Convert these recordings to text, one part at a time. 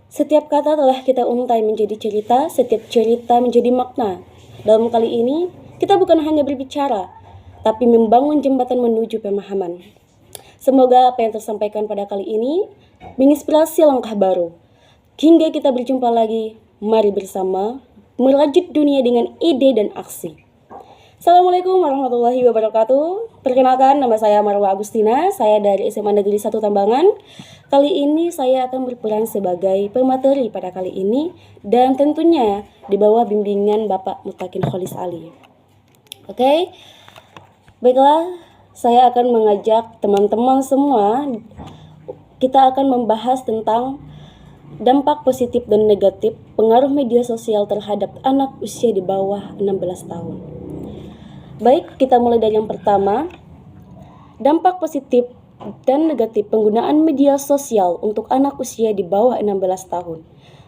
Setiap kata telah kita untai menjadi cerita, setiap cerita menjadi makna. Dalam kali ini, kita bukan hanya berbicara, tapi membangun jembatan menuju pemahaman. Semoga apa yang tersampaikan pada kali ini menginspirasi langkah baru. Hingga kita berjumpa lagi, mari bersama merajut dunia dengan ide dan aksi. Assalamualaikum warahmatullahi wabarakatuh. Perkenalkan, nama saya Marwa Agustina. Saya dari SMA Negeri 1 Tambangan. Kali ini saya akan berperan sebagai pemateri pada kali ini, dan tentunya di bawah bimbingan Bapak Mutakin Kholis Ali. Oke, baiklah, saya akan mengajak teman-teman semua. Kita akan membahas tentang dampak positif dan negatif pengaruh media sosial terhadap anak usia di bawah 16 tahun. Baik, kita mulai dari yang pertama. Dampak positif dan negatif penggunaan media sosial untuk anak usia di bawah 16 tahun.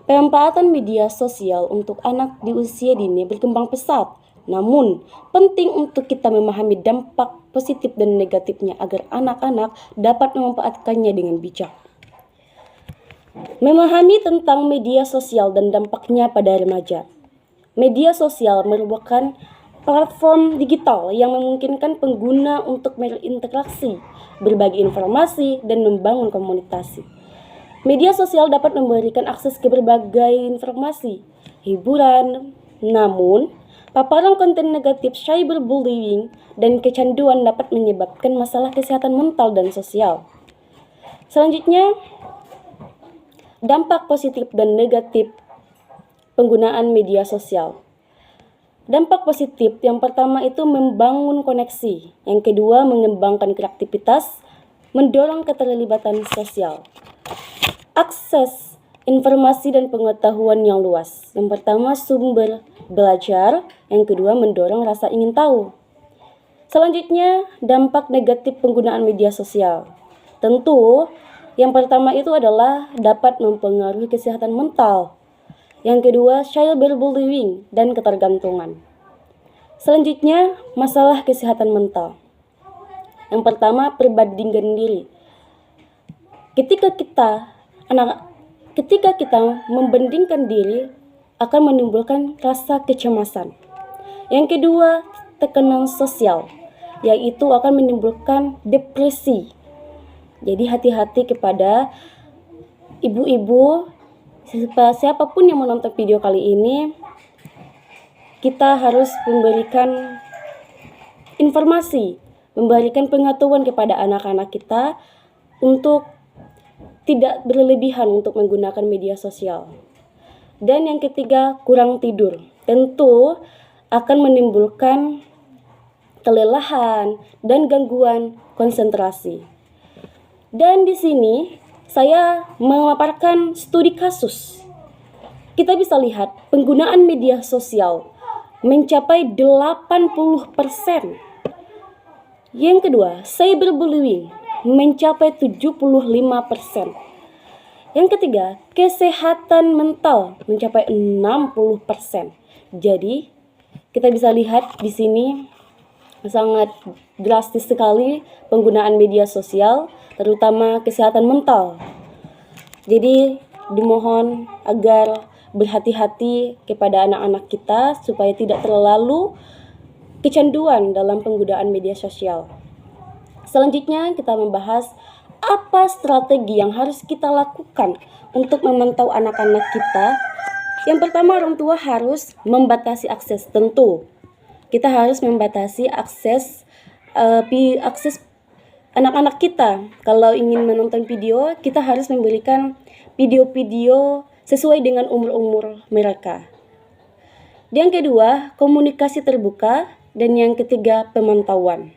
Pemanfaatan media sosial untuk anak di usia dini berkembang pesat. Namun, penting untuk kita memahami dampak positif dan negatifnya agar anak-anak dapat memanfaatkannya dengan bijak. Memahami tentang media sosial dan dampaknya pada remaja. Media sosial merupakan platform digital yang memungkinkan pengguna untuk berinteraksi, berbagi informasi, dan membangun komunikasi. Media sosial dapat memberikan akses ke berbagai informasi, hiburan, namun paparan konten negatif, cyberbullying, dan kecanduan dapat menyebabkan masalah kesehatan mental dan sosial. Selanjutnya, dampak positif dan negatif penggunaan media sosial. Dampak positif yang pertama itu membangun koneksi, yang kedua mengembangkan kreativitas, mendorong keterlibatan sosial. Akses informasi dan pengetahuan yang luas. Yang pertama sumber belajar, yang kedua mendorong rasa ingin tahu. Selanjutnya dampak negatif penggunaan media sosial. Tentu yang pertama itu adalah dapat mempengaruhi kesehatan mental. Yang kedua, cyberbullying dan ketergantungan. Selanjutnya, masalah kesehatan mental. Yang pertama, perbandingan diri. Ketika kita membandingkan diri akan menimbulkan rasa kecemasan. Yang kedua, tekanan sosial, yaitu akan menimbulkan depresi. Jadi hati-hati kepada ibu-ibu, siapapun yang menonton video kali ini, kita harus memberikan informasi, memberikan pengetahuan kepada anak-anak kita untuk tidak berlebihan untuk menggunakan media sosial. Dan yang ketiga, kurang tidur. Tentu akan menimbulkan kelelahan dan gangguan konsentrasi. Dan di sini saya memaparkan studi kasus. Kita bisa lihat penggunaan media sosial mencapai 80%. Yang kedua, cyberbullying mencapai 75%. Yang ketiga, kesehatan mental mencapai 60%. Jadi, kita bisa lihat di sini sangat drastis sekali penggunaan media sosial, terutama kesehatan mental. Jadi dimohon agar berhati-hati kepada anak-anak kita supaya tidak terlalu kecanduan dalam penggunaan media sosial. Selanjutnya kita membahas apa strategi yang harus kita lakukan untuk memantau anak-anak kita. Yang pertama, orang tua harus membatasi akses. Tentu kita harus membatasi akses anak-anak kita. Kalau ingin menonton video, kita harus memberikan video-video sesuai dengan umur-umur mereka. Yang kedua, komunikasi terbuka, dan yang ketiga, pemantauan.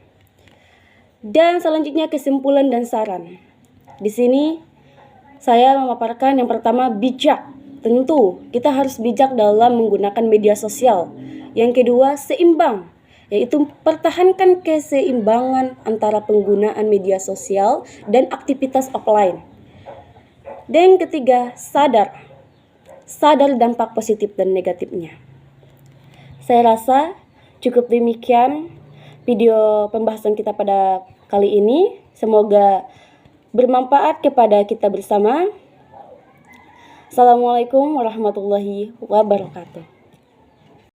Dan selanjutnya kesimpulan dan saran. Di sini saya memaparkan yang pertama, bijak. Tentu kita harus bijak dalam menggunakan media sosial. Yang kedua, seimbang, yaitu pertahankan keseimbangan antara penggunaan media sosial dan aktivitas offline. Dan yang ketiga, sadar dampak positif dan negatifnya. Saya rasa cukup demikian video pembahasan kita pada kali ini. Semoga bermanfaat kepada kita bersama. Assalamualaikum warahmatullahi wabarakatuh.